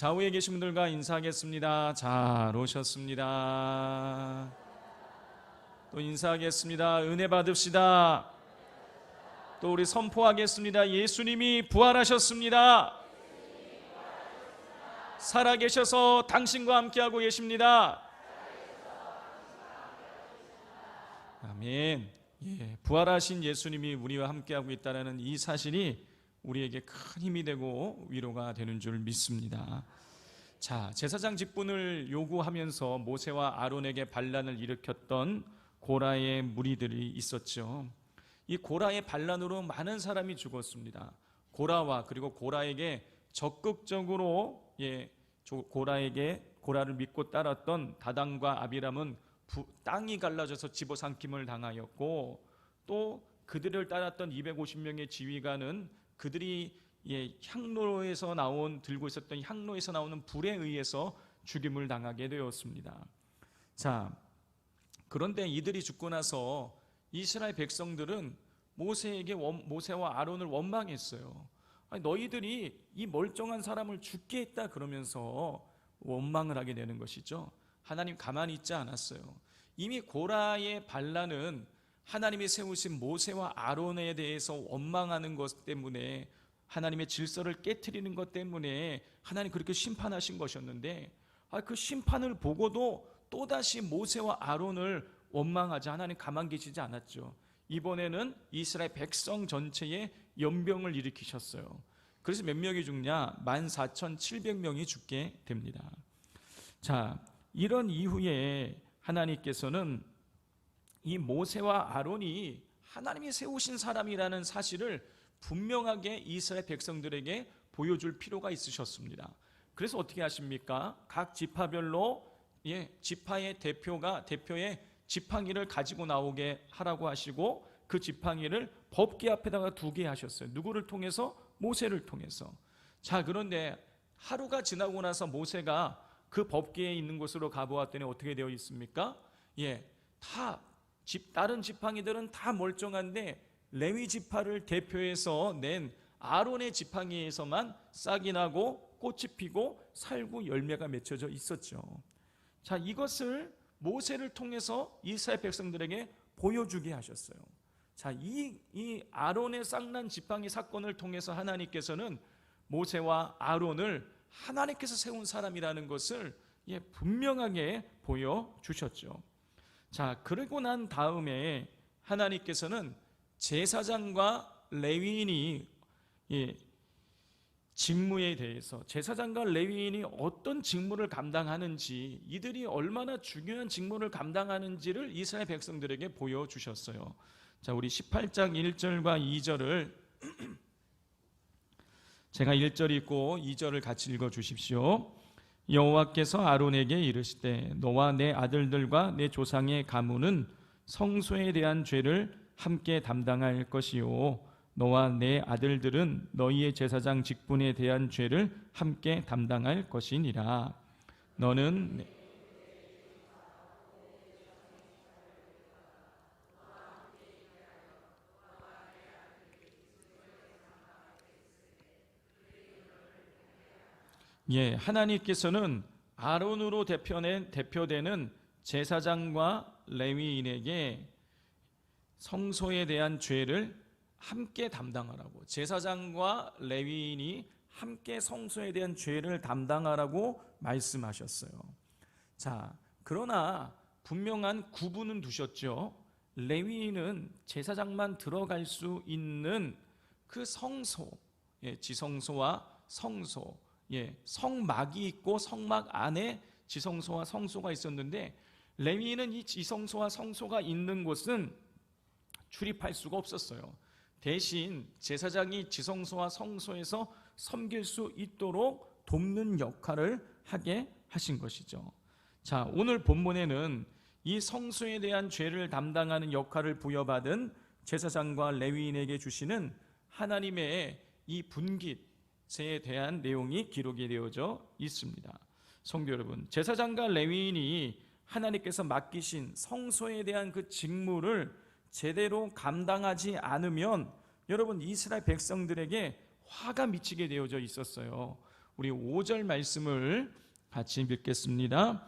좌우에 계신 분들과 인사하겠습니다. 잘 오셨습니다. 또 인사하겠습니다. 은혜 받읍시다. 또 우리 선포하겠습니다. 예수님이 부활하셨습니다. 살아계셔서 당신과 함께하고 계십니다. 아멘. 부활하신 예수님이 우리와 함께하고 있다는 이 사실이 우리에게 큰 힘이 되고 위로가 되는 줄 믿습니다. 자, 제사장 직분을 요구하면서 모세와 아론에게 반란을 일으켰던 고라의 무리들이 있었죠. 이 고라의 반란으로 많은 사람이 죽었습니다. 고라와 그리고 고라에게 적극적으로 고라를 믿고 따랐던 다단과 아비람은 땅이 갈라져서 집어삼킴을 당하였고, 또 그들을 따랐던 250명의 지휘관은 그들이 향로에서 들고 있었던 향로에서 나오는 불에 의해서 죽임을 당하게 되었습니다. 자, 그런데 이들이 죽고 나서 이스라엘 백성들은 모세와 아론을 원망했어요. 아니, 너희들이 이 멀쩡한 사람을 죽게 했다 그러면서 원망을 하게 되는 것이죠. 하나님 가만히 있지 않았어요. 이미 고라의 반란은 하나님이 세우신 모세와 아론에 대해서 원망하는 것 때문에, 하나님의 질서를 깨트리는 것 때문에 하나님 그렇게 심판하신 것이었는데, 그 심판을 보고도 또다시 모세와 아론을 원망하지 하나님 가만 계시지 않았죠. 이번에는 이스라엘 백성 전체에 연병을 일으키셨어요. 그래서 몇 명이 죽냐? 14,700명이 죽게 됩니다. 자, 이런 이후에 하나님께서는 이 모세와 아론이 하나님이 세우신 사람이라는 사실을 분명하게 이스라엘 백성들에게 보여줄 필요가 있으셨습니다. 그래서 어떻게 하십니까? 각 지파별로 지파의 대표의 지팡이를 가지고 나오게 하라고 하시고, 그 지팡이를 법궤 앞에다가 두게 하셨어요. 누구를 통해서? 모세를 통해서. 자, 그런데 하루가 지나고 나서 모세가 그 법궤에 있는 곳으로 가보았더니 어떻게 되어 있습니까? 다른 지팡이들은 다 멀쩡한데 레위 지파를 대표해서 낸 아론의 지팡이에서만 싹이 나고 꽃이 피고 살구 열매가 맺혀져 있었죠. 자, 이것을 모세를 통해서 이스라엘 백성들에게 보여주게 하셨어요. 자, 이 아론의 싹난 지팡이 사건을 통해서 하나님께서는 모세와 아론을 하나님께서 세운 사람이라는 것을 분명하게 보여주셨죠. 자, 그러고 난 다음에 하나님께서는 제사장과 레위인이 직무에 대해서, 제사장과 레위인이 어떤 직무를 감당하는지, 이들이 얼마나 중요한 직무를 감당하는지를 이스라엘 백성들에게 보여주셨어요. 자, 우리 18장 1절과 2절을 제가 1절 읽고 2절을 같이 읽어주십시오. 여호와께서 아론에게 이르시되 너와 내 아들들과 내 조상의 가문은 성소에 대한 죄를 함께 담당할 것이요, 너와 내 아들들은 너희의 제사장 직분에 대한 죄를 함께 담당할 것이니라. 너는 하나님께서는 아론으로 대표되는 제사장과 레위인에게 성소에 대한 죄를 함께 담당하라고, 제사장과 레위인이 함께 성소에 대한 죄를 담당하라고 말씀하셨어요. 자, 그러나 분명한 구분은 두셨죠. 레위인은 제사장만 들어갈 수 있는 그 성소, 지성소와 성소, 성막이 있고 성막 안에 지성소와 성소가 있었는데, 레위인은 이 지성소와 성소가 있는 곳은 출입할 수가 없었어요. 대신 제사장이 지성소와 성소에서 섬길 수 있도록 돕는 역할을 하게 하신 것이죠. 자, 오늘 본문에는 이 성소에 대한 죄를 담당하는 역할을 부여받은 제사장과 레위인에게 주시는 하나님의 이 분깃에 대한 내용이 기록이 되어져 있습니다. 성도 여러분, 제사장과 레위인이 하나님께서 맡기신 성소에 대한 그 직무를 제대로 감당하지 않으면 여러분, 이스라엘 백성들에게 화가 미치게 되어져 있었어요. 우리 5절 말씀을 같이 읽겠습니다.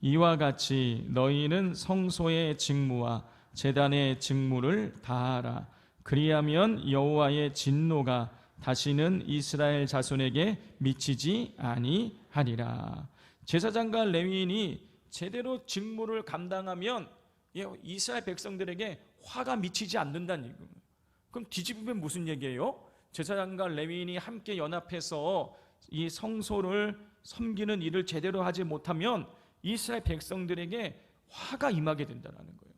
이와 같이 너희는 성소의 직무와 제단의 직무를 다하라. 그리하면 여호와의 진노가 다시는 이스라엘 자손에게 미치지 아니하리라. 제사장과 레위인이 제대로 직무를 감당하면 이스라엘 백성들에게 화가 미치지 않는다는 얘기예요. 그럼 뒤집으면 무슨 얘기예요? 제사장과 레위인이 함께 연합해서 이 성소를 섬기는 일을 제대로 하지 못하면 이스라엘 백성들에게 화가 임하게 된다는 거예요.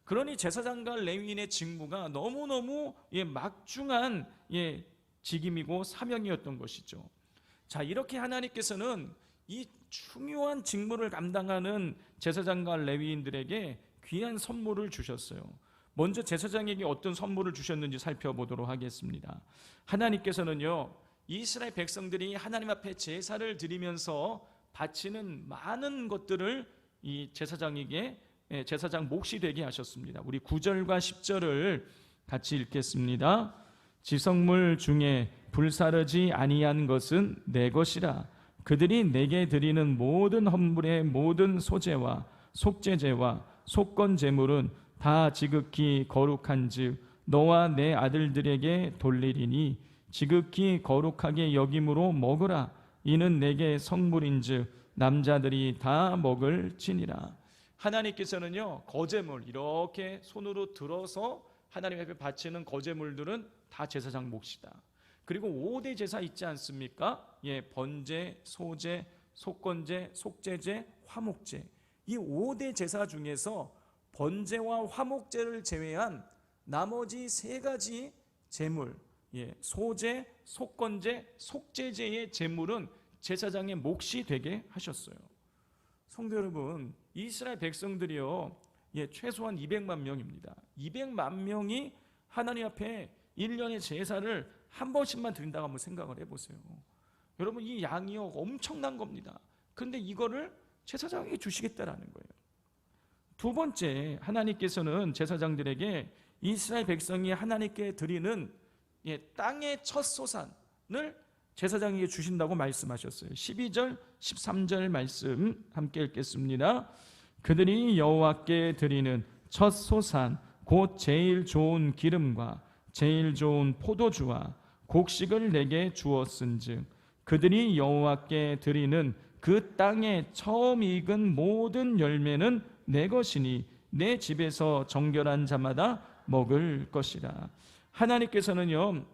그러니 제사장과 레위인의 직무가 너무너무 막중한 직임이고 사명이었던 것이죠. 자, 이렇게 하나님께서는 이 중요한 직무를 감당하는 제사장과 레위인들에게 귀한 선물을 주셨어요. 먼저 제사장에게 어떤 선물을 주셨는지 살펴보도록 하겠습니다. 하나님께서는요, 이스라엘 백성들이 하나님 앞에 제사를 드리면서 바치는 많은 것들을 이 제사장에게 제사장 몫이 되게 하셨습니다. 우리 9절과 10절을 같이 읽겠습니다. 지성물 중에 불사르지 아니한 것은 내 것이라. 그들이 내게 드리는 모든 헌물의 모든 소제와 속제제와 속건 제물은 다 지극히 거룩한즉 너와 내 아들들에게 돌리리니 지극히 거룩하게 여김으로 먹으라. 이는 내게 성물인즉 남자들이 다 먹을지니라. 하나님께서는요, 거제물 이렇게 손으로 들어서 하나님 앞에 바치는 거제물들은 다 제사장 몫이다. 그리고 5대 제사 있지 않습니까? 번제, 소제, 속건제, 속제제, 화목제. 이 5대 제사 중에서 번제와 화목제를 제외한 나머지 3가지 제물, 소제, 속건제, 속제제의 제물은 제사장의 몫이 되게 하셨어요. 성도 여러분, 이스라엘 백성들이요, 최소한 200만 명입니다. 200만 명이 하나님 앞에 1년의 제사를 한 번씩만 드린다고 한번 생각을 해보세요. 여러분, 이 양이요 엄청난 겁니다. 그런데 이거를 제사장에게 주시겠다라는 거예요. 두 번째, 하나님께서는 제사장들에게 이스라엘 백성이 하나님께 드리는 땅의 첫 소산을 제사장에게 주신다고 말씀하셨어요. 12절, 13절 말씀 함께 읽겠습니다. 그들이 여호와께 드리는 첫 소산 곧 제일 좋은 기름과 제일 좋은 포도주와 곡식을 내게 주었은즉 그들이 여호와께 드리는 그 땅에 처음 익은 모든 열매는 내 것이니 내 집에서 정결한 자마다 먹을 것이라. 하나님께서는요,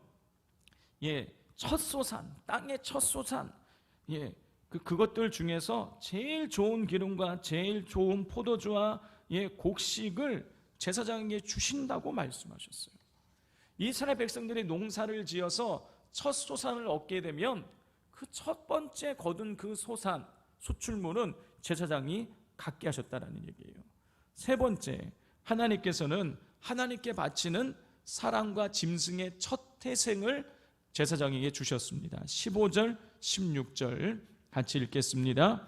첫 소산, 땅의 첫 소산, 그것들 중에서 제일 좋은 기름과 제일 좋은 포도주와 곡식을 제사장에게 주신다고 말씀하셨어요. 이스라엘 백성들이 농사를 지어서 첫 소산을 얻게 되면 그 첫 번째 거둔 그 소산, 소출물은 제사장이 갖게 하셨다는 얘기예요. 세 번째, 하나님께서는 하나님께 바치는 사람과 짐승의 첫 태생을 제사장에게 주셨습니다. 15절, 16절 같이 읽겠습니다.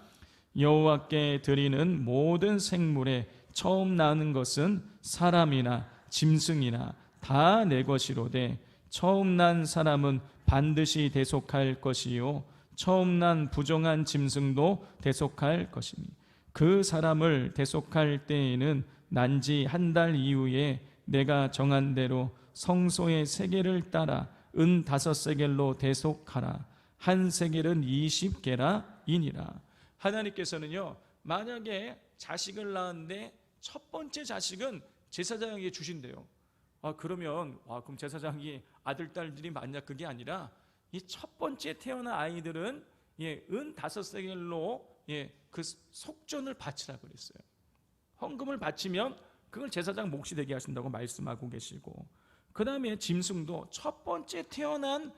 여호와께 드리는 모든 생물에 처음 나는 것은 사람이나 짐승이나 다 내 것이로되 처음 난 사람은 반드시 대속할 것이요 처음 난 부정한 짐승도 대속할 것이니 그 사람을 대속할 때에는 난지 한 달 이후에 내가 정한 대로 성소의 세겔을 따라 은 5세겔로 대속하라. 한 세겔은 20게라이니라. 하나님께서는요, 만약에 자식을 낳았는데 첫 번째 자식은 제사장에게 주신대요. 그러면 그럼 제사장이 아들 딸들이 많냐? 그게 아니라 이 첫 번째 태어난 아이들은 은 5세겔로 그 속전을 바치라 그랬어요. 헌금을 바치면 그걸 제사장 몫이 되게 하신다고 말씀하고 계시고, 그 다음에 짐승도 첫 번째 태어난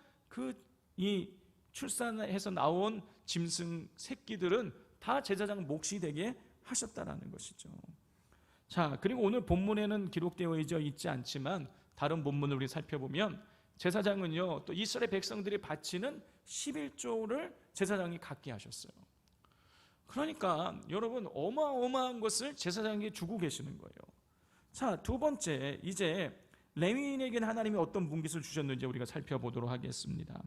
이 출산해서 나온 짐승 새끼들은 다 제사장 몫이 되게 하셨다라는 것이죠. 자, 그리고 오늘 본문에는 기록되어 있지 않지만 다른 본문을 우리 살펴보면 제사장은요, 또 이스라엘 백성들이 바치는 11조를 제사장이 갖게 하셨어요. 그러니까 여러분, 어마어마한 것을 제사장에게 주고 계시는 거예요. 자, 두 번째, 이제 레위인에게는 하나님이 어떤 분깃을 주셨는지 우리가 살펴보도록 하겠습니다.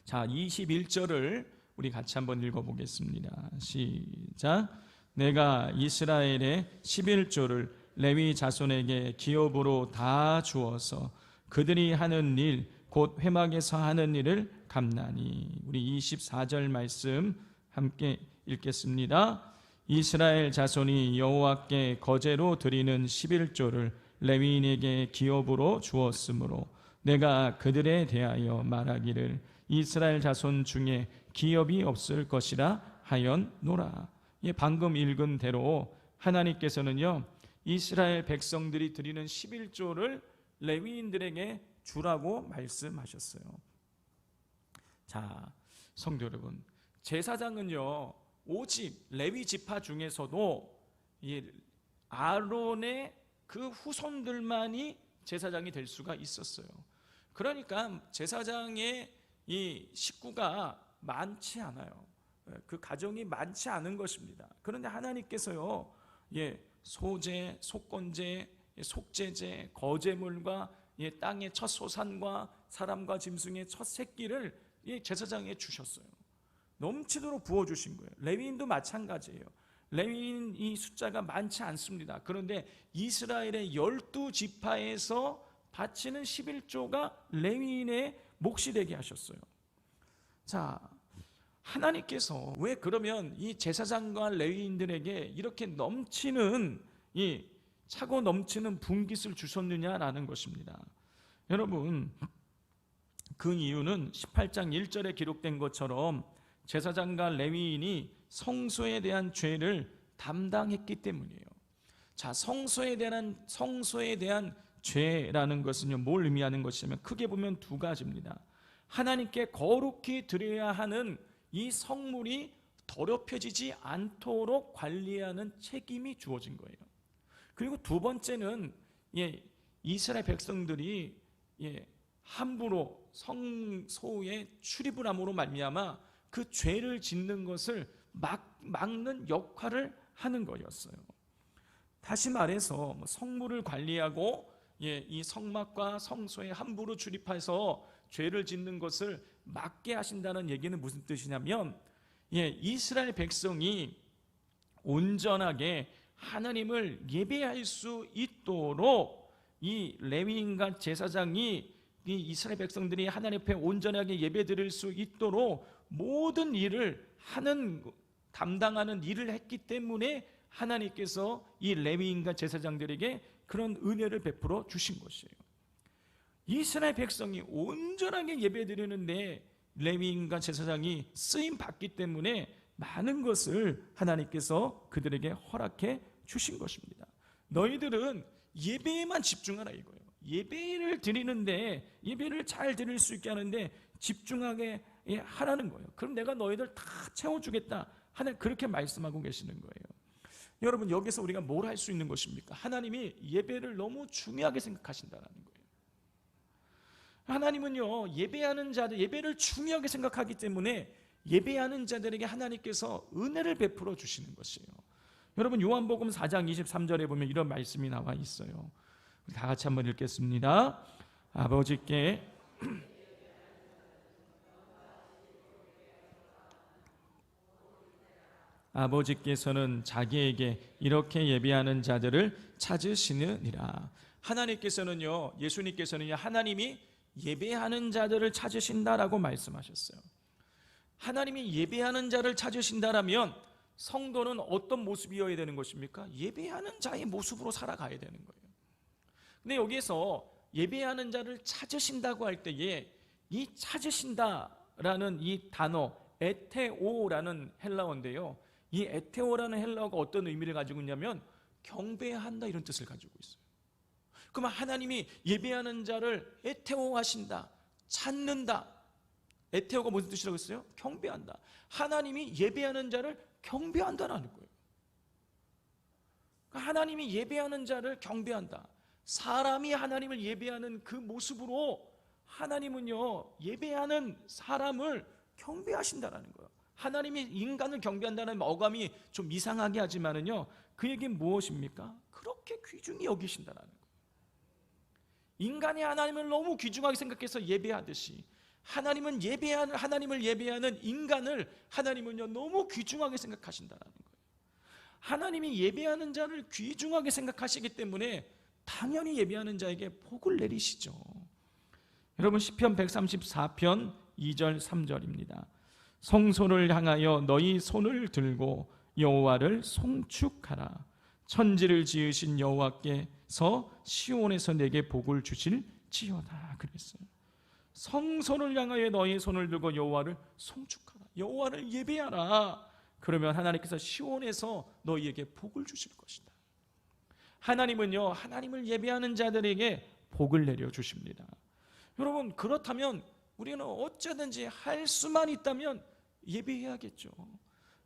자, 21절을 우리 같이 한번 읽어보겠습니다. 시작. 내가 이스라엘의 11조를 레위 자손에게 기업으로 다 주어서 그들이 하는 일 곧 회막에서 하는 일을 갚나니. 우리 24절 말씀 함께 읽겠습니다. 이스라엘 자손이 여호와께 거제로 드리는 11조를 레위인에게 기업으로 주었으므로 내가 그들에 대하여 말하기를 이스라엘 자손 중에 기업이 없을 것이라 하였노라. 방금 읽은 대로 하나님께서는요, 이스라엘 백성들이 드리는 11조를 레위인들에게 주라고 말씀하셨어요. 자, 성도 여러분, 제사장은요, 오직 레위 지파 중에서도 아론의 그 후손들만이 제사장이 될 수가 있었어요. 그러니까 제사장의 이 식구가 많지 않아요. 그 가정이 많지 않은 것입니다. 그런데 하나님께서요, 소제, 속건제, 속제제, 거제물과 땅의 첫 소산과 사람과 짐승의 첫 새끼를 제사장에 주셨어요. 넘치도록 부어주신 거예요. 레위인도 마찬가지예요. 레위인 이 숫자가 많지 않습니다. 그런데 이스라엘의 12지파에서 바치는 11조가 레위인의 몫이 되게 하셨어요. 자, 하나님께서 왜 그러면 이 제사장과 레위인들에게 이렇게 넘치는 차고 넘치는 분깃을 주셨느냐라는 것입니다. 여러분, 그 이유는 18장 1절에 기록된 것처럼 제사장과 레위인이 성소에 대한 죄를 담당했기 때문이에요. 자, 성소에 대한 죄라는 것은요, 뭘 의미하는 것이냐면 크게 보면 두 가지입니다. 하나님께 거룩히 드려야 하는 이 성물이 더럽혀지지 않도록 관리하는 책임이 주어진 거예요. 그리고 두 번째는 이스라엘 백성들이 함부로 성소에 출입을 함으로 말미암아 그 죄를 짓는 것을 막는 역할을 하는 거였어요. 다시 말해서 성물을 관리하고 이 성막과 성소에 함부로 출입해서 죄를 짓는 것을 막게 하신다는 얘기는 무슨 뜻이냐면, 이스라엘 백성이 온전하게 하나님을 예배할 수 있도록 이 레위인과 제사장이 이 이스라엘 백성들이 하나님 앞에 온전하게 예배드릴 수 있도록 모든 일을 담당하는 일을 했기 때문에 하나님께서 이 레위인과 제사장들에게 그런 은혜를 베풀어 주신 것이에요. 이스라엘 백성이 온전하게 예배드리는데 레위인과 제사장이 쓰임 받기 때문에 많은 것을 하나님께서 그들에게 허락해 주신 것입니다. 너희들은 예배에만 집중하라 이거예요. 예배를 드리는데, 예배를 잘 드릴 수 있게 하는데 집중하게 하라는 거예요. 그럼 내가 너희들 다 채워주겠다 하나님 그렇게 말씀하고 계시는 거예요. 여러분, 여기서 우리가 뭘 할 수 있는 것입니까? 하나님이 예배를 너무 중요하게 생각하신다는 거예요. 하나님은요, 예배하는 자들, 예배를 중요하게 생각하기 때문에 예배하는 자들에게 하나님께서 은혜를 베풀어 주시는 것이에요. 여러분, 요한복음 4장 23절에 보면 이런 말씀이 나와 있어요. 우리 다 같이 한번 읽겠습니다. 아버지께서는 자기에게 이렇게 예배하는 자들을 찾으시느니라. 하나님께서는요, 예수님께서는요, 하나님이 예배하는 자들을 찾으신다라고 말씀하셨어요. 하나님이 예배하는 자를 찾으신다라면 성도는 어떤 모습이어야 되는 것입니까? 예배하는 자의 모습으로 살아가야 되는 거예요. 근데 여기에서 예배하는 자를 찾으신다고 할 때에 이 찾으신다라는 이 단어 에테오라는 헬라어인데요, 이 에테오라는 헬라어가 어떤 의미를 가지고 있냐면 경배한다 이런 뜻을 가지고 있어요. 그러면 하나님이 예배하는 자를 에테오하신다, 찾는다. 에테오가 무슨 뜻이라고 했어요? 경배한다. 하나님이 예배하는 자를 경배한다라는 거예요. 하나님이 예배하는 자를 경배한다. 사람이 하나님을 예배하는 그 모습으로 하나님은요, 예배하는 사람을 경배하신다라는 거예요. 하나님이 인간을 경배한다는 어감이 좀 이상하게 하지만은요, 그 얘기는 무엇입니까? 그렇게 귀중히 여기신다라는 거예요. 인간이 하나님을 너무 귀중하게 생각해서 예배하듯이 하나님을 예배하는 인간을 하나님은요 너무 귀중하게 생각하신다는 거예요. 하나님이 예배하는 자를 귀중하게 생각하시기 때문에 당연히 예배하는 자에게 복을 내리시죠. 여러분 시편 134편 2절 3절입니다. 성소를 향하여 너희 손을 들고 여호와를 송축하라. 천지를 지으신 여호와께서 시온에서 내게 복을 주실지어다 그랬어요. 성소를 향하여 너희 손을 들고 여호와를 송축하라. 여호와를 예배하라. 그러면 하나님께서 시온에서 너희에게 복을 주실 것이다. 하나님은요 하나님을 예배하는 자들에게 복을 내려 주십니다. 여러분 그렇다면 우리는 어쩌든지 할 수만 있다면 예배해야겠죠.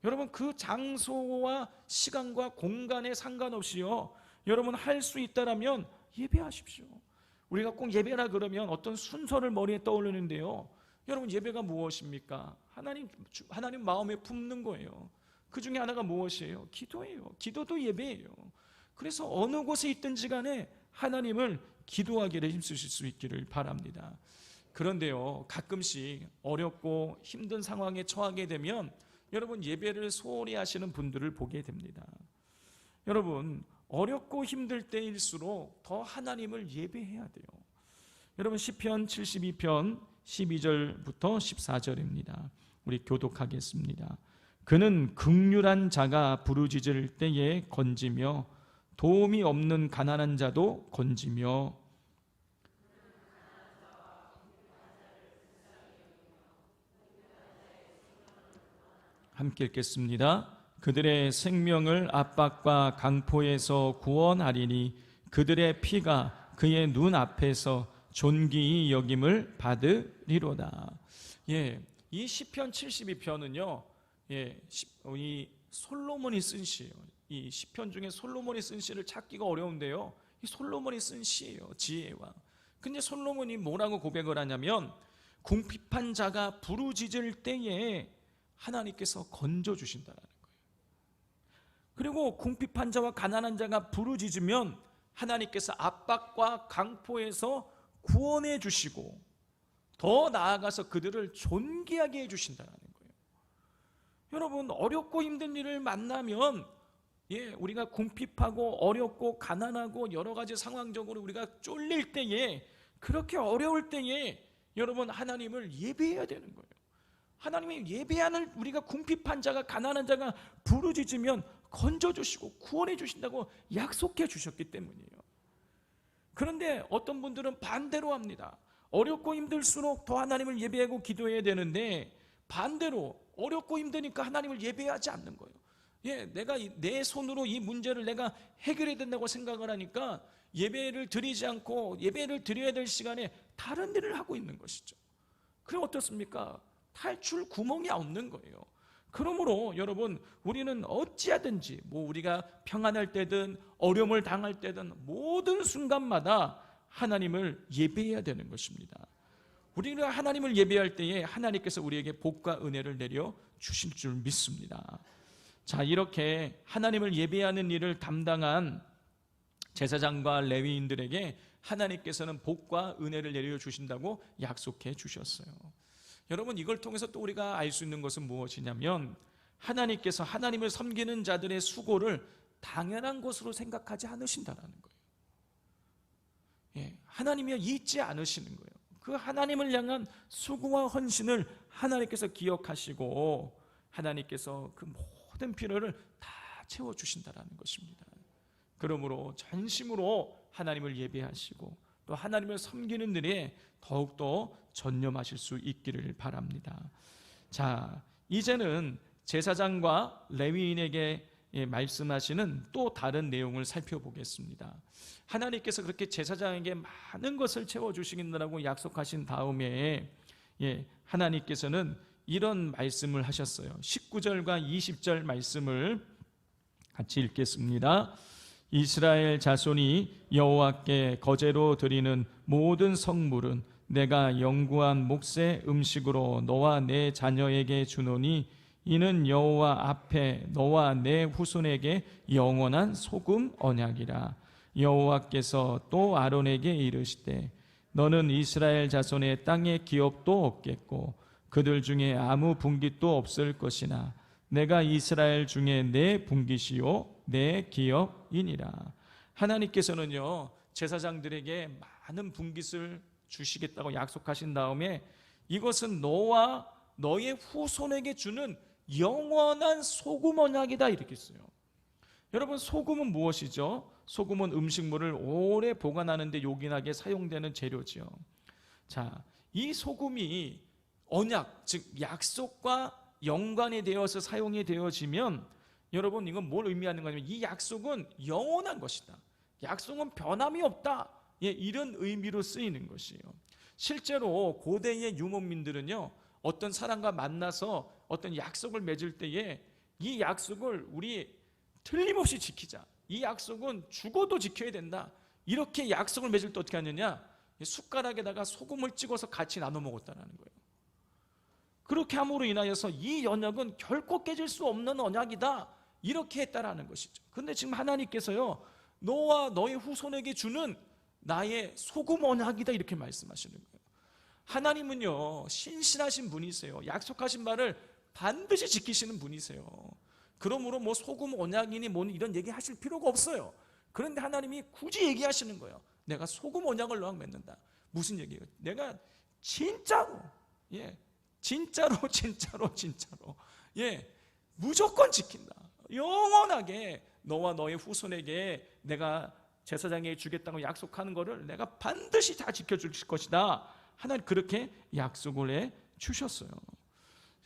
여러분 그 장소와 시간과 공간에 상관없이요 여러분 할 수 있다라면 예배하십시오. 우리가 꼭 예배라 그러면 어떤 순서를 머리에 떠올리는데요, 여러분 예배가 무엇입니까? 하나님 마음에 품는 거예요. 그 중에 하나가 무엇이에요? 기도예요. 기도도 예배예요. 그래서 어느 곳에 있든지 간에 하나님을 기도하기를 힘쓰실 수 있기를 바랍니다. 그런데요 가끔씩 어렵고 힘든 상황에 처하게 되면 여러분 예배를 소홀히 하시는 분들을 보게 됩니다. 여러분 어렵고 힘들 때일수록 더 하나님을 예배해야 돼요. 여러분 시편 72편 12절부터 14절입니다. 우리 교독하겠습니다. 그는 긍휼한 자가 부르짖을 때에 건지며 도움이 없는 가난한 자도 건지며 함께 읽겠습니다. 그들의 생명을 압박과 강포에서 구원하리니 그들의 피가 그의 눈 앞에서 존귀히 여김을 받으리로다. 이 시편 72편은요 이 솔로몬이 쓴 시예요. 이 시편 중에 솔로몬이 쓴 시를 찾기가 어려운데요, 이 솔로몬이 쓴 시예요. 지혜의 왕. 근데 솔로몬이 뭐라고 고백을 하냐면 궁핍한 자가 부르짖을 때에 하나님께서 건져주신다는 거예요. 그리고 궁핍한 자와 가난한 자가 부르짖으면 하나님께서 압박과 강포에서 구원해 주시고 더 나아가서 그들을 존귀하게 해주신다는 거예요. 여러분 어렵고 힘든 일을 만나면 우리가 궁핍하고 어렵고 가난하고 여러 가지 상황적으로 우리가 쫄릴 때에, 그렇게 어려울 때에 여러분 하나님을 예배해야 되는 거예요. 하나님의 예배하는 우리가 궁핍한 자가 가난한 자가 부르짖으면 건져주시고 구원해 주신다고 약속해 주셨기 때문이에요. 그런데 어떤 분들은 반대로 합니다. 어렵고 힘들수록 더 하나님을 예배하고 기도해야 되는데 반대로 어렵고 힘드니까 하나님을 예배하지 않는 거예요. 내가 내 손으로 이 문제를 내가 해결해야 된다고 생각을 하니까 예배를 드리지 않고 예배를 드려야 될 시간에 다른 일을 하고 있는 것이죠. 그럼 어떻습니까? 탈출 구멍이 없는 거예요. 그러므로 여러분 우리는 어찌하든지 우리가 평안할 때든 어려움을 당할 때든 모든 순간마다 하나님을 예배해야 되는 것입니다. 우리가 하나님을 예배할 때에 하나님께서 우리에게 복과 은혜를 내려 주실 줄 믿습니다. 자, 이렇게 하나님을 예배하는 일을 담당한 제사장과 레위인들에게 하나님께서는 복과 은혜를 내려 주신다고 약속해 주셨어요. 여러분 이걸 통해서 또 우리가 알 수 있는 것은 무엇이냐면 하나님께서 하나님을 섬기는 자들의 수고를 당연한 것으로 생각하지 않으신다는 거예요. 하나님이 잊지 않으시는 거예요. 그 하나님을 향한 수고와 헌신을 하나님께서 기억하시고 하나님께서 그 모든 필요를 다 채워주신다는 것입니다. 그러므로 전심으로 하나님을 예배하시고 또 하나님을 섬기는 일에 더욱더 전념하실 수 있기를 바랍니다. 자, 이제는 제사장과 레위인에게 말씀하시는 또 다른 내용을 살펴보겠습니다. 하나님께서 그렇게 제사장에게 많은 것을 채워주시겠다고 약속하신 다음에 하나님께서는 이런 말씀을 하셨어요. 19절과 20절 말씀을 같이 읽겠습니다. 이스라엘 자손이 여호와께 거제로 드리는 모든 성물은 내가 영구한 몫의 음식으로 너와 내 자녀에게 주노니 이는 여호와 앞에 너와 내 후손에게 영원한 소금 언약이라. 여호와께서 또 아론에게 이르시되 너는 이스라엘 자손의 땅에 기업도 없겠고 그들 중에 아무 분깃도 없을 것이나 내가 이스라엘 중에 내 분깃이요 내 기업이니라. 하나님께서는요 제사장들에게 많은 분깃을 주시겠다고 약속하신 다음에 이것은 너와 너의 후손에게 주는 영원한 소금 언약이다 이렇게 했어요. 여러분 소금은 무엇이죠? 소금은 음식물을 오래 보관하는 데 요긴하게 사용되는 재료죠. 자, 이 소금이 언약, 즉 약속과 연관이 되어서 사용이 되어지면 여러분 이건 뭘 의미하는 거냐면 이 약속은 영원한 것이다. 약속은 변함이 없다. 예, 이런 의미로 쓰이는 것이에요. 실제로 고대의 유목민들은요 어떤 사람과 만나서 어떤 약속을 맺을 때에 이 약속을 우리 틀림없이 지키자, 이 약속은 죽어도 지켜야 된다, 이렇게 약속을 맺을 때 어떻게 하느냐, 숟가락에다가 소금을 찍어서 같이 나눠 먹었다는 거예요. 그렇게 함으로 인하여서 이 언약은 결코 깨질 수 없는 언약이다 이렇게 했다라는 것이죠. 그런데 지금 하나님께서요 너와 너의 후손에게 주는 나의 소금 언약이다 이렇게 말씀하시는 거예요. 하나님은요 신실하신 분이세요. 약속하신 말을 반드시 지키시는 분이세요. 그러므로 뭐 소금 언약이니 뭐니 이런 얘기 하실 필요가 없어요. 그런데 하나님이 굳이 얘기하시는 거예요. 내가 소금 언약을 너와 맺는다. 무슨 얘기예요? 내가 진짜로 진짜로 무조건 지킨다. 영원하게 너와 너의 후손에게 내가 제사장에게 주겠다고 약속하는 것을 내가 반드시 다 지켜줄 것이다. 하나님 그렇게 약속을 해 주셨어요.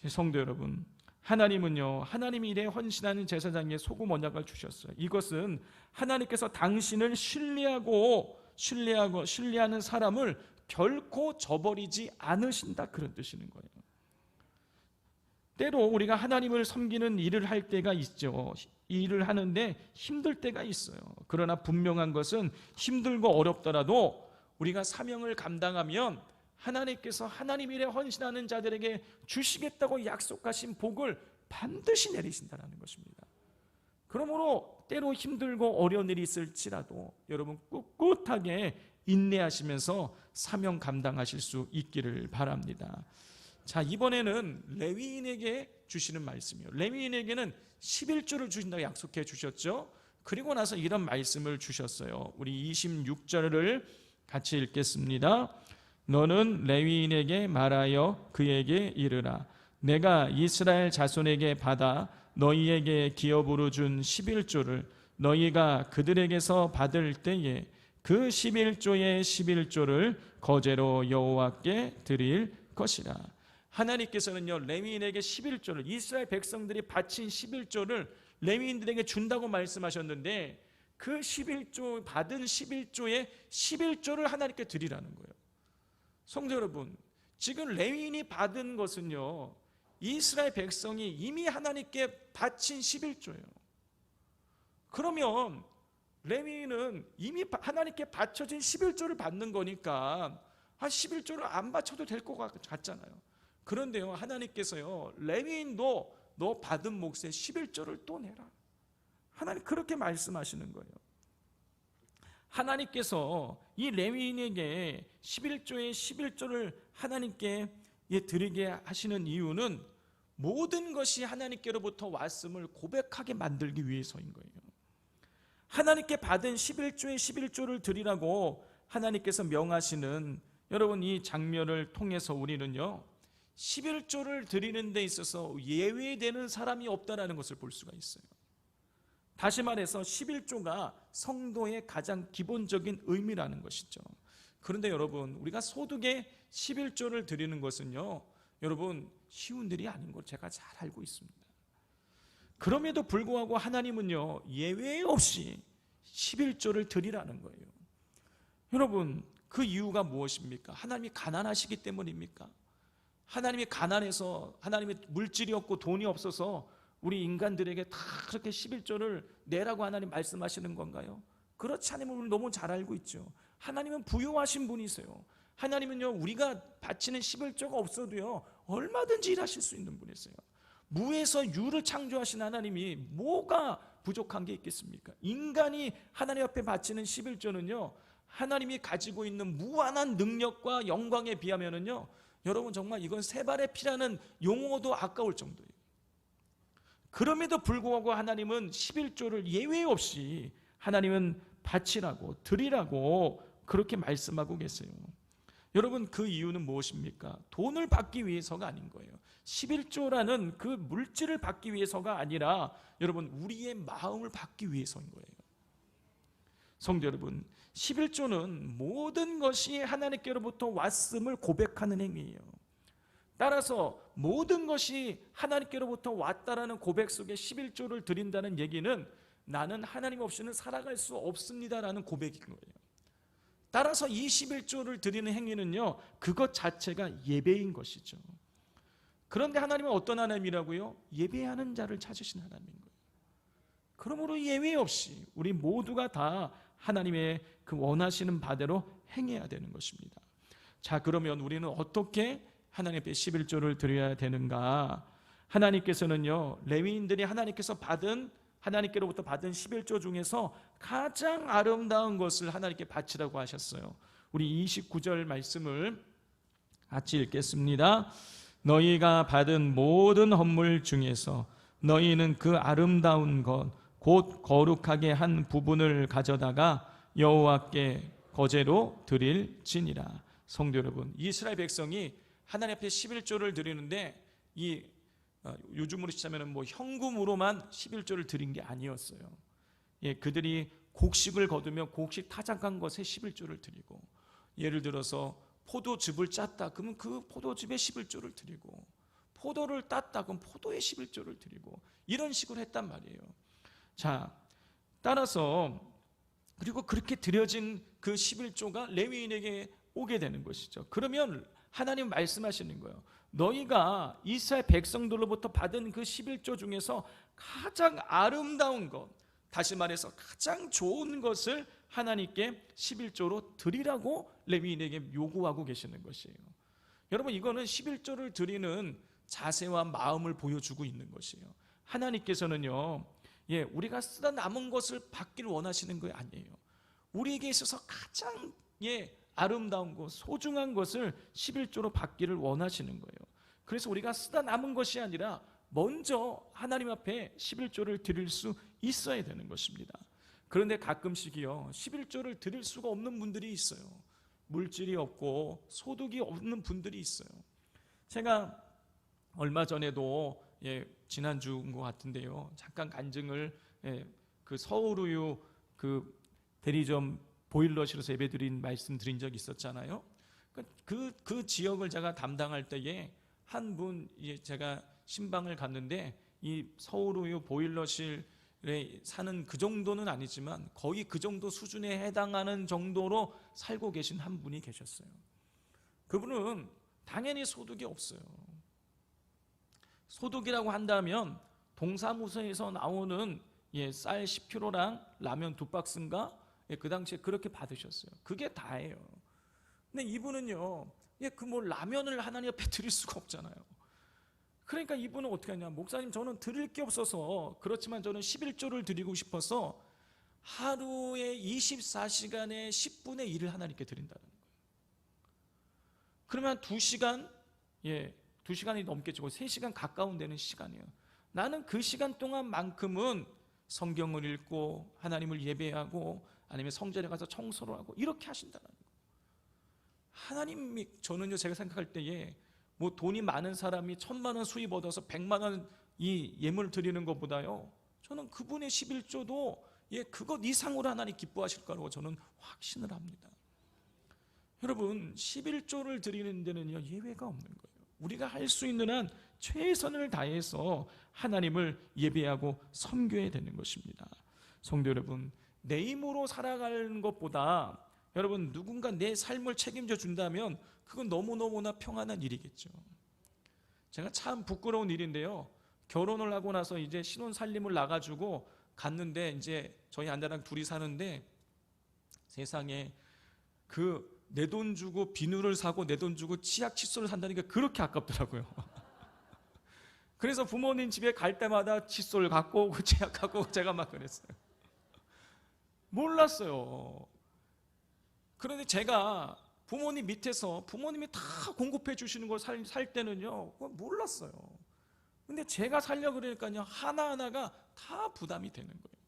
성도 여러분, 하나님은요 하나님이 일에 헌신하는 제사장에게 소금 언약을 주셨어요. 이것은 하나님께서 당신을 신뢰하는 사람을 결코 저버리지 않으신다 그런 뜻이는 거예요. 때로 우리가 하나님을 섬기는 일을 할 때가 있죠. 이 일을 하는데 힘들 때가 있어요. 그러나 분명한 것은 힘들고 어렵더라도 우리가 사명을 감당하면 하나님께서 하나님 일에 헌신하는 자들에게 주시겠다고 약속하신 복을 반드시 내리신다는 것입니다. 그러므로 때로 힘들고 어려운 일이 있을지라도 여러분 꿋꿋하게 인내하시면서 사명 감당하실 수 있기를 바랍니다. 자, 이번에는 레위인에게 주시는 말씀이에요. 레위인에게는 11조를 주신다고 약속해 주셨죠. 그리고 나서 이런 말씀을 주셨어요. 우리 26절을 같이 읽겠습니다. 너는 레위인에게 말하여 그에게 이르라. 내가 이스라엘 자손에게 받아 너희에게 기업으로 준 11조를 너희가 그들에게서 받을 때에 그 11조의 11조를 거제로 여호와께 드릴 것이라. 하나님께서는요 레위인에게 11조를, 이스라엘 백성들이 바친 11조를 레위인들에게 준다고 말씀하셨는데 그 11조 받은 11조의 11조를 하나님께 드리라는 거예요. 성도 여러분, 지금 레위인이 받은 것은요 이스라엘 백성이 이미 하나님께 바친 11조예요. 그러면 레위인은 이미 하나님께 바쳐진 11조를 받는 거니까 한 11조를 안 바쳐도 될 것 같잖아요. 그런데요 하나님께서요 레위인도 너 받은 몫의 11조를 또 내라. 하나님 그렇게 말씀하시는 거예요. 하나님께서 이 레위인에게 11조의 11조를 하나님께 드리게 하시는 이유는 모든 것이 하나님께로부터 왔음을 고백하게 만들기 위해서인 거예요. 하나님께 받은 11조의 11조를 드리라고 하나님께서 명하시는 여러분 이 장면을 통해서 우리는요 11조를 드리는 데 있어서 예외되는 사람이 없다는 것을 볼 수가 있어요. 다시 말해서 11조가 성도의 가장 기본적인 의미라는 것이죠. 그런데 여러분 우리가 소득의 11조를 드리는 것은요 여러분 쉬운 일이 아닌 걸 제가 잘 알고 있습니다. 그럼에도 불구하고 하나님은요 예외 없이 11조를 드리라는 거예요. 여러분 그 이유가 무엇입니까? 하나님이 가난하시기 때문입니까? 하나님이 가난해서 하나님의 물질이 없고 돈이 없어서 우리 인간들에게 다 그렇게 11조를 내라고 하나님 말씀하시는 건가요? 그렇지 않으면 우리 너무 잘 알고 있죠. 하나님은 부유하신 분이세요. 하나님은요 우리가 바치는 11조가 없어도요 얼마든지 일하실 수 있는 분이세요. 무에서 유를 창조하신 하나님이 뭐가 부족한 게 있겠습니까? 인간이 하나님 앞에 바치는 11조는요 하나님이 가지고 있는 무한한 능력과 영광에 비하면은요, 여러분 정말 이건 세 발의 피라는 용어도 아까울 정도예요. 그럼에도 불구하고 하나님은 11조를 예외 없이 하나님은 바치라고 드리라고 그렇게 말씀하고 계세요. 여러분 그 이유는 무엇입니까? 돈을 받기 위해서가 아닌 거예요. 11조라는 그 물질을 받기 위해서가 아니라 여러분 우리의 마음을 받기 위해서인 거예요. 성도 여러분, 11조는 모든 것이 하나님께로부터 왔음을 고백하는 행위예요. 따라서 모든 것이 하나님께로부터 왔다라는 고백 속에 11조를 드린다는 얘기는 나는 하나님 없이는 살아갈 수 없습니다라는 고백인 거예요. 따라서 이 11조를 드리는 행위는요, 그것 자체가 예배인 것이죠. 그런데 하나님은 어떤 하나님이라고요? 예배하는 자를 찾으신 하나님인 거예요. 그러므로 예외 없이 우리 모두가 다 하나님의 그 원하시는 바대로 행해야 되는 것입니다. 자, 그러면 우리는 어떻게 하나님 앞에 11조를 드려야 되는가? 하나님께서는요, 레위인들이 하나님께로부터 받은 11조 중에서 가장 아름다운 것을 하나님께 바치라고 하셨어요. 우리 29절 말씀을 같이 읽겠습니다. 너희가 받은 모든 헌물 중에서 너희는 그 아름다운 것 곧 거룩하게 한 부분을 가져다가 여호와께 거제로 드릴지니라. 성도 여러분, 이스라엘 백성이 하나님 앞에 11조를 드리는데 요즘으로 치자면 현금으로만 11조를 드린 게 아니었어요. 그들이 곡식을 거두며 곡식 타작한 것에 11조를 드리고, 예를 들어서 포도즙을 짰다 그러면 그 포도즙에 11조를 드리고, 포도를 땄다 그럼 포도에 11조를 드리고, 이런 식으로 했단 말이에요. 자, 따라서 그리고 그렇게 드려진 그 11조가 레위인에게 오게 되는 것이죠. 그러면 하나님 말씀하시는 거예요. 너희가 이스라엘 백성들로부터 받은 그 11조 중에서 가장 아름다운 것, 다시 말해서 가장 좋은 것을 하나님께 11조로 드리라고 레위인에게 요구하고 계시는 것이에요. 여러분, 이거는 11조를 드리는 자세와 마음을 보여주고 있는 것이에요. 하나님께서는요, 우리가 쓰다 남은 것을 받기를 원하시는 거 아니에요. 우리에게 있어서 가장 아름다운 것, 소중한 것을 11조로 받기를 원하시는 거예요. 그래서 우리가 쓰다 남은 것이 아니라 먼저 하나님 앞에 11조를 드릴 수 있어야 되는 것입니다. 그런데 가끔씩이요, 11조를 드릴 수가 없는 분들이 있어요. 물질이 없고 소득이 없는 분들이 있어요. 제가 얼마 전에도 지난주인 것 같은데요, 잠깐 간증을 그 서울우유 그 대리점 보일러실에서 예배드린 말씀드린 적이 있었잖아요. 그 지역을 제가 담당할 때에 한 분, 제가 신방을 갔는데 이 서울우유 보일러실에 사는 그 정도는 아니지만 거의 그 정도 수준에 해당하는 정도로 살고 계신 한 분이 계셨어요. 그분은 당연히 소득이 없어요. 소득이라고 한다면 동사무소에서 나오는 쌀 10kg랑 라면 2박스인가? 그 당시에 그렇게 받으셨어요. 그게 다예요. 근데 이분은요, 라면을 하나님 앞에 드릴 수가 없잖아요. 그러니까 이분은 어떻게 하냐, 목사님 저는 드릴 게 없어서, 그렇지만 저는 11조를 드리고 싶어서 하루에 24시간에 10분의 1을 하나님께 드린다는 거예요. 그러면 2시간, 2시간이 넘겠죠. 3시간 가까운 되는 시간이에요. 나는 그 시간 동안만큼은 성경을 읽고 하나님을 예배하고 아니면 성전에 가서 청소를 하고 이렇게 하신다는 거예요. 하나님이, 저는요, 제가 생각할 때에 돈이 많은 사람이 1,000만 원 수입 얻어서 100만 원 이 예물 드리는 것보다요, 저는 그분의 11조도 그것 이상으로 하나님 기뻐하실 거라고 저는 확신을 합니다. 여러분, 11조를 드리는 데는요, 예외가 없는 거예요. 우리가 할 수 있는 한 최선을 다해서 하나님을 예배하고 섬겨야 되는 것입니다. 성도 여러분, 내 힘으로 살아가는 것보다 여러분 누군가 내 삶을 책임져 준다면 그건 너무너무나 평안한 일이겠죠. 제가 참 부끄러운 일인데요, 결혼을 하고 나서 이제 신혼 살림을 나가지고 갔는데, 이제 저희 아내랑 둘이 사는데, 세상에 내 돈 주고 비누를 사고 내 돈 주고 치약 칫솔을 산다는 게 그렇게 아깝더라고요. 그래서 부모님 집에 갈 때마다 칫솔 갖고 오고 치약 갖고 오고 제가 막 그랬어요. 몰랐어요. 그런데 제가 부모님 밑에서 부모님이 다 공급해 주시는 걸 살 때는요, 그거 몰랐어요. 근데 제가 살려고 그러니까요, 하나하나가 다 부담이 되는 거예요.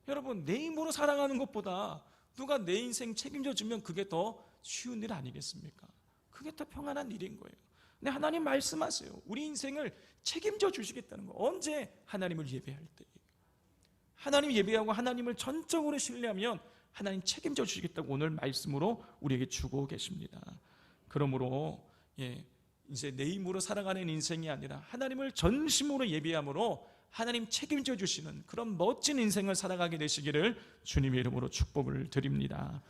여러분, 내 힘으로 살아가는 것보다 누가 내 인생 책임져 주면 그게 더 쉬운 일 아니겠습니까? 그게 더 평안한 일인 거예요. 근데 하나님 말씀하세요. 우리 인생을 책임져 주시겠다는 거. 언제? 하나님을 예배할 때. 하나님 예배하고 하나님을 전적으로 신뢰하면 하나님 책임져 주시겠다고 오늘 말씀으로 우리에게 주고 계십니다. 그러므로 이제 내 힘으로 살아가는 인생이 아니라 하나님을 전심으로 예배함으로 하나님 책임져 주시는 그런 멋진 인생을 살아가게 되시기를 주님의 이름으로 축복을 드립니다.